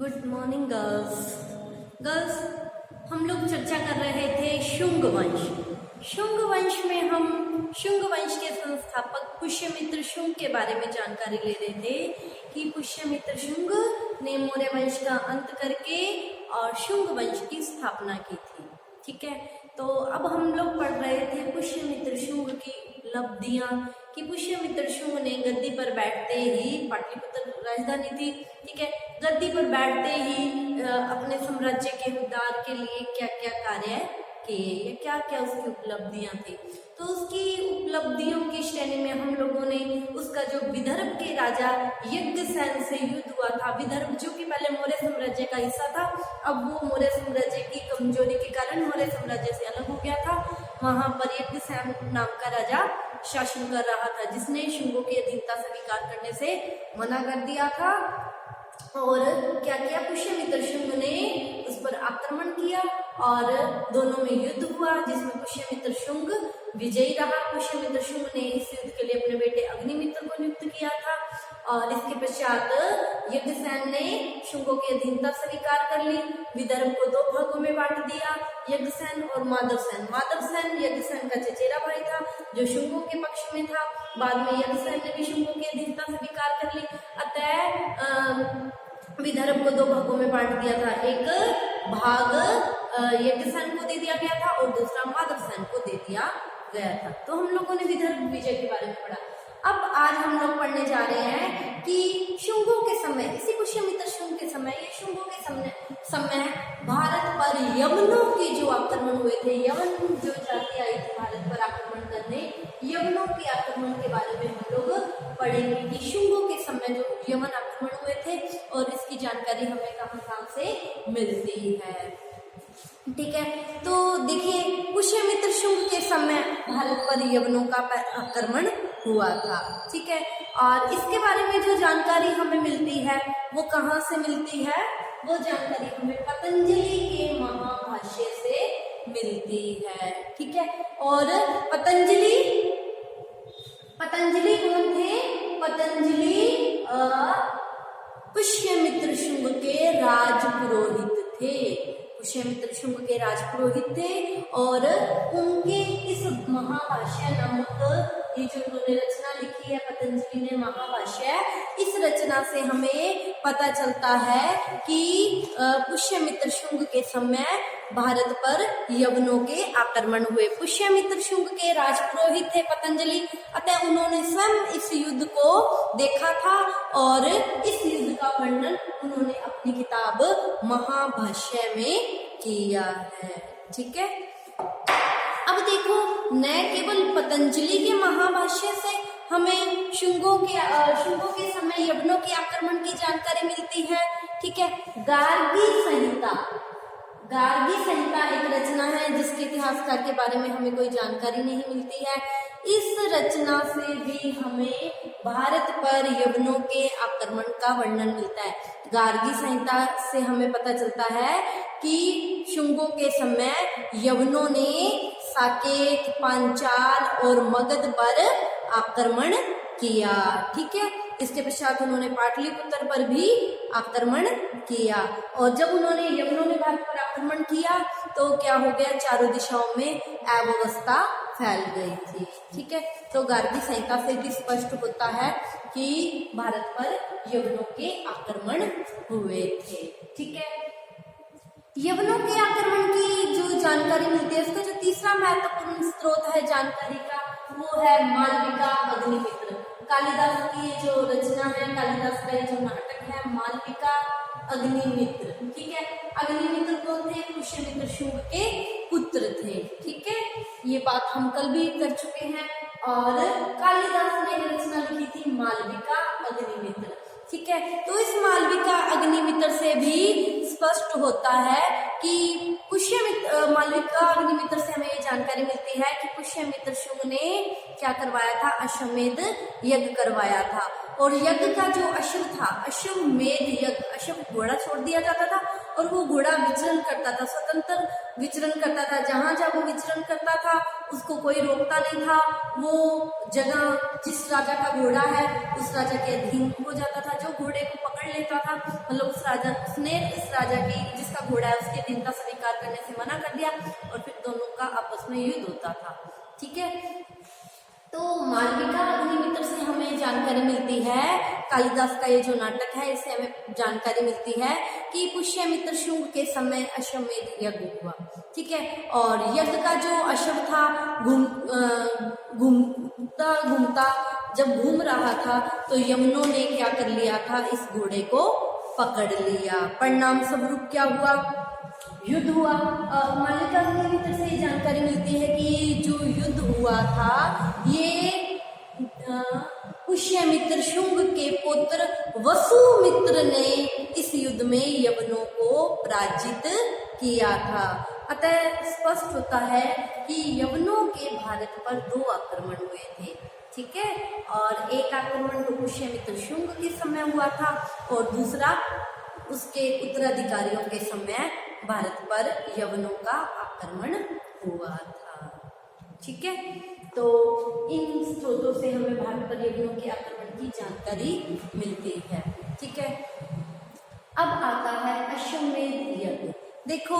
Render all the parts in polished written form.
Good morning girls. Girls, हम लोग चर्चा कर रहे थे शुंग वंश। शुंग वंश में हम शुंग वंश के संस्थापक पुष्यमित्र शुंग के बारे में जानकारी ले रहे थे कि पुष्यमित्र शुंग ने मौर्य वंश का अंत करके और शुंग वंश की स्थापना की थी। ठीक है, तो अब हम लोग पढ़ रहे थे पुष्यमित्र शुंग की उपलब्धियां कि पुष्यमित्र शुंग ने गद्दी पर बैठते ही, पाटलिपुत्र राजधानी थी, ठीक है, गद्दी पर बैठते ही अपने साम्राज्य के उद्धार के लिए क्या क्या कार्य किए या क्या क्या उसकी उपलब्धियां थी। तो उसकी उपलब्धियों की श्रेणी में हम लोगों ने उसका जो विदर्भ के राजा यज्ञसेन से युद्ध हुआ था, विदर्भ जो कि पहले मौर्य साम्राज्य का हिस्सा था, अब वो मौर्य साम्राज्य की कमजोरी के कारण मौर्य साम्राज्य से अलग हो गया था। वहां पर यज्ञसेन नाम का राजा शासन कर रहा था, जिसने शुंगों की अधीनता स्वीकार करने से मना कर दिया था। और क्या किया, पुष्यमित्र शुंग ने उस पर आक्रमण किया और दोनों में युद्ध हुआ, जिसमें पुष्यमित्र शुंग विजयी रहा। पुष्यमित्र शुंग ने इस युद्ध के लिए अपने बेटे अग्निमित्र को नियुक्त किया था और इसके पश्चात यज्ञसेन ने शुंगों की अधीनता स्वीकार कर ली। विदर्भ को 2 भागों में बांट दिया, यज्ञसेन और माधवसेन। माधवसेन यज्ञसेन का चचेरा भाई था जो शुंगों के पक्ष में था। बाद में यज्ञसेन ने भी शुंगों की अधीनता स्वीकार कर ली। अतः विदर्भ को 2 भागों में बांट दिया था। एक भाग यज्ञसेन को दे दिया गया था और दूसरा माधवसेन को दे दिया गया था। तो हम लोगों ने विदर्भ विजय के बारे में पढ़ा। अब आज हम लोग पढ़ने जा रहे हैं कि शुंगों के समय, इसी पुष्यमित्र शुंग के समय, ये शुंगों के समय भारत पर यवनों के जो आक्रमण हुए थे, यवन जो जाति आई थी भारत पर आक्रमण करने, यवनों के आक्रमण के बारे में हम लोग पढ़ेंगे कि शुंगों के समय जो यवन आक्रमण हुए थे और इसकी जानकारी हमें कहां से मिलती है। ठीक है, तो देखिए, पुष्यमित्र शुंग के समय भारत पर यवनों का आक्रमण हुआ था। ठीक है, और इसके बारे में जो जानकारी हमें मिलती है वो कहाँ से मिलती है? वो जानकारी हमें पतंजलि के महाभाष्य से मिलती है। ठीक है, और पतंजलि कौन थे? पतंजलि पुष्यमित्र शुंग के राजपुरोहित थे। पुष्यमित्र शुंग के राजपुरोहित थे और उनके इस महाभाष्य नामक ये जो उन्होंने रचना लिखी है पतंजलि ने, महाभाष्य, इस रचना से हमें पता चलता है कि पुष्यमित्र शुंग के समय भारत पर यवनों के आक्रमण हुए। पुष्यमित्र शुंग के राजपुरोहित थे पतंजलि, अतः उन्होंने स्वयं इस युद्ध को देखा था और इस युद्ध का वर्णन उन्होंने अपनी किताब महाभाष्य में किया है। ठीक है, अब देखो, न केवल पतंजलि के महाभाष्य से हमें शुंगों के समय यवनों के आक्रमण की जानकारी मिलती है। ठीक है, गार्गी संहिता एक रचना है जिसके इतिहासकार के बारे में हमें कोई जानकारी नहीं मिलती है। इस रचना से भी हमें भारत पर यवनों के आक्रमण का वर्णन मिलता है। गार्गी संहिता से हमें पता चलता है कि शुंगों के समय यवनों ने साकेत, पांचाल और मगध पर आक्रमण किया। ठीक है, इसके पश्चात उन्होंने पाटलिपुत्र पर भी आक्रमण किया और जब यवनों ने भारत पर आक्रमण किया तो क्या हो गया, चारों दिशाओं में अव्यवस्था फैल गई थी। ठीक है, तो गार्गी संहिता से भी स्पष्ट होता है कि भारत पर यवनों के आक्रमण हुए थे। ठीक है, यवनों के आक्रमण की जो जानकारी मिलती है, उसका जो तीसरा महत्वपूर्ण स्रोत है जानकारी का, वो है मालविका अग्निमित्र। कालिदास की जो रचना है, कालिदास का जो नाटक है मालविका अग्निमित्र। ठीक है, अग्निमित्र कौन थे? पुष्यमित्र शुंग के पुत्र थे। ठीक है, ये बात हम कल भी कर चुके हैं और कालिदास ने रचना लिखी थी मालविका अग्निमित्र। ठीक है, तो इस मालविका अग्निमित्र से भी स्पष्ट होता है कि मालविका अग्निमित्र से हमें ये जानकारी मिलती है कि पुष्यमित्र शुंग ने क्या करवाया था, अश्वमेध यज्ञ करवाया था। और यज्ञ का जो अश्व था, अश्वमेध यज्ञ, अश्व घोड़ा छोड़ दिया जाता था और वो घोड़ा विचरण करता था, स्वतंत्र विचरण करता था। जहां जहां वो विचरण करता था उसको कोई रोकता नहीं था। वो जगह जिस राजा का घोड़ा है उस राजा के अधीन हो जाता था। जो घोड़े को पकड़ लेता था, मतलब उस राजा उसने इस राजा की जिसका घोड़ा है उसके अधीनता स्वीकार करने से मना कर दिया और फिर दोनों का आपस में युद्ध होता था। ठीक है, तो मालविका अग्निमित्र से हमें जानकारी मिलती है, कालिदास का ये जो नाटक है इससे हमें जानकारी मिलती है कि पुष्यमित्र शुंग के समय अश्वमेध यज्ञ हुआ। ठीक है, और यज्ञ का जो अश्व था घूमता घूमता जब घूम रहा था तो यमनों ने क्या कर लिया था, इस घोड़े को पकड़ लिया। परिणाम स्वरूप क्या हुआ, युद्ध हुआ। मालविका अग्निमित्र से जानकारी मिलती है कि जो युद्ध हुआ था ये पुष्यमित्र शुंग के पुत्र वसुमित्र ने इस युद्ध में यवनों को पराजित किया था। अतः स्पष्ट होता है कि यवनों के भारत पर 2 आक्रमण हुए थे। ठीक है, और एक आक्रमण तो पुष्यमित्र शुंग के समय हुआ था और दूसरा उसके उत्तराधिकारियों के समय भारत पर यवनों का आक्रमण हुआ था। ठीक है, तो इन स्रोतों से हमें भारत पर यवनों के आक्रमण की जानकारी मिलती है। ठीक है, अब आता है अश्वमेध यज्ञ। देखो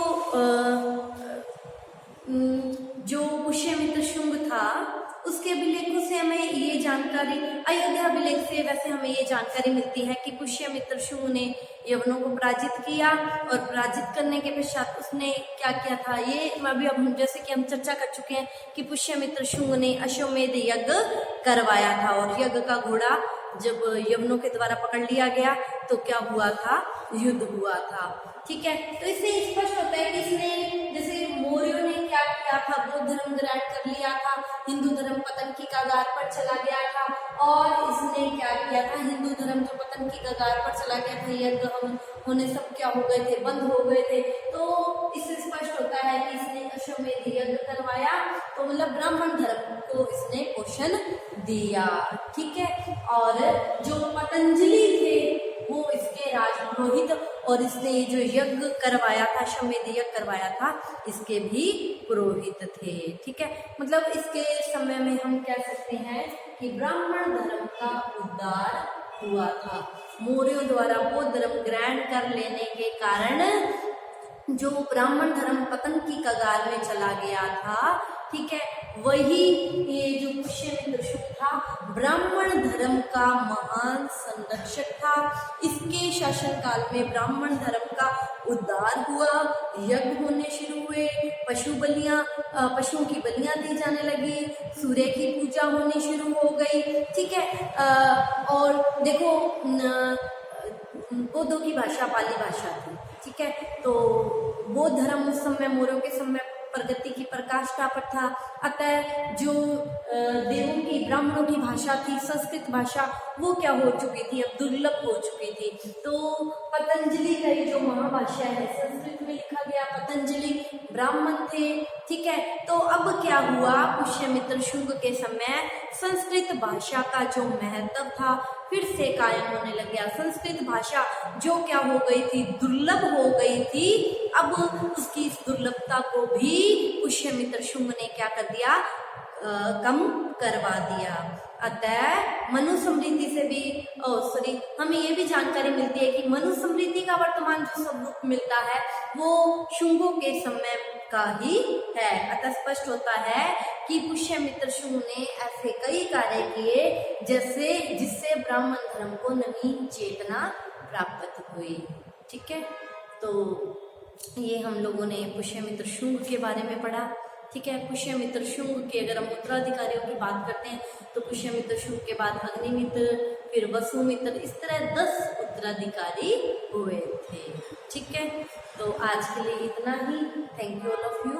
जो पुष्यमित्र शुंग था उसके अभिलेखों से हमें ये जानकारी, अयोध्या अभिलेख से वैसे हमें ये जानकारी मिलती है कि पुष्यमित्र शुंग ने यवनों को पराजित किया और पराजित करने के पश्चात उसने क्या किया था, ये अभी अब जैसे कि हम चर्चा कर चुके हैं कि पुष्यमित्र शुंग ने अश्वमेध यज्ञ करवाया था और यज्ञ का घोड़ा जब यवनों के द्वारा पकड़ लिया गया तो क्या हुआ था, युद्ध हुआ था। ठीक है, तो इससे स्पष्ट होता है कि इसने जैसे मौर्यों ने क्या किया था, बौद्ध धर्म ग्रहण कर लिया था, हिंदू धर्म पतन की कगार पर चला गया था और इसने क्या किया था, हिंदू धर्म जो पतन की कगार पर चला गया था, यज्ञ होने सब क्या हो गए थे, बंद हो गए थे। तो इससे स्पष्ट होता है कि इसने अश्वमेध यज्ञ करवाया, तो मतलब ब्राह्मण धर्म को इसने पोषण दिया। ठीक है, और जो पतंजलि थे वो इसके राजपुरोहित और इसने जो यज्ञ करवाया था, अश्वमेध यज्ञ करवाया था, इसके भी पुरोहित थे। ठीक है, मतलब इसके समय में हम कह सकते हैं कि ब्राह्मण धर्म का उद्धार हुआ था। मौर्यों द्वारा बौद्ध धर्म ग्रहण कर लेने के कारण जो ब्राह्मण धर्म पतन की कगार में चला गया था, ठीक है, वही ये जो पुष्यमित्र शुंग था ब्राह्मण धर्म का महान संरक्षक था। इसके शासनकाल में ब्राह्मण धर्म का उद्धार हुआ, यज्ञ होने शुरू हुए, पशुओं की बलियां दी जाने लगी, सूर्य की पूजा होनी शुरू हो गई। ठीक है, और देखो बौद्धों की भाषा पाली भाषा थी। ठीक है, तो बौद्ध धर्म उस समय मौर्यों के समय प्रगति की पराकाष्ठा पर था। अतः जो देवों की ब्राह्मणों की भाषा थी, संस्कृत भाषा, वो क्या हो चुकी थी, अब दुर्लभ हो चुकी थी। तो पतंजलि का जो महाभाष्य है संस्कृत में लिखा गया, पतंजलि ब्राह्मण थे। ठीक है, तो अब क्या हुआ, पुष्यमित्र शुंग के समय संस्कृत भाषा का जो महत्व था फिर से कायम होने लग गया। संस्कृत भाषा जो क्या हो गई थी, दुर्लभ हो गई थी, अब उसकी इस दुर्लभता को भी पुष्यमित्र शुंग ने क्या कर दिया, कम करवा दिया। अतः मनुस्मृति से भी हमें ये भी जानकारी मिलती है कि मनुस्मृति का वर्तमान जो स्वरूप मिलता है वो शुंगों के समय का ही है। अतः स्पष्ट होता है कि पुष्यमित्र शुंग ने ऐसे कई कार्य किए जिससे ब्राह्मण धर्म को नवीन चेतना प्राप्त हुई। ठीक है, तो ये हम लोगों ने पुष्यमित्र शुंग के बारे में पढ़ा। ठीक है, पुष्यमित्र शुंग के अगर हम उत्तराधिकारियों की बात करते हैं तो पुष्यमित्र शुंग के बाद अग्निमित्र, फिर वसुमित्र, इस तरह 10 उत्तराधिकारी हुए थे। ठीक है, तो आज के लिए इतना ही। Thank you all of you.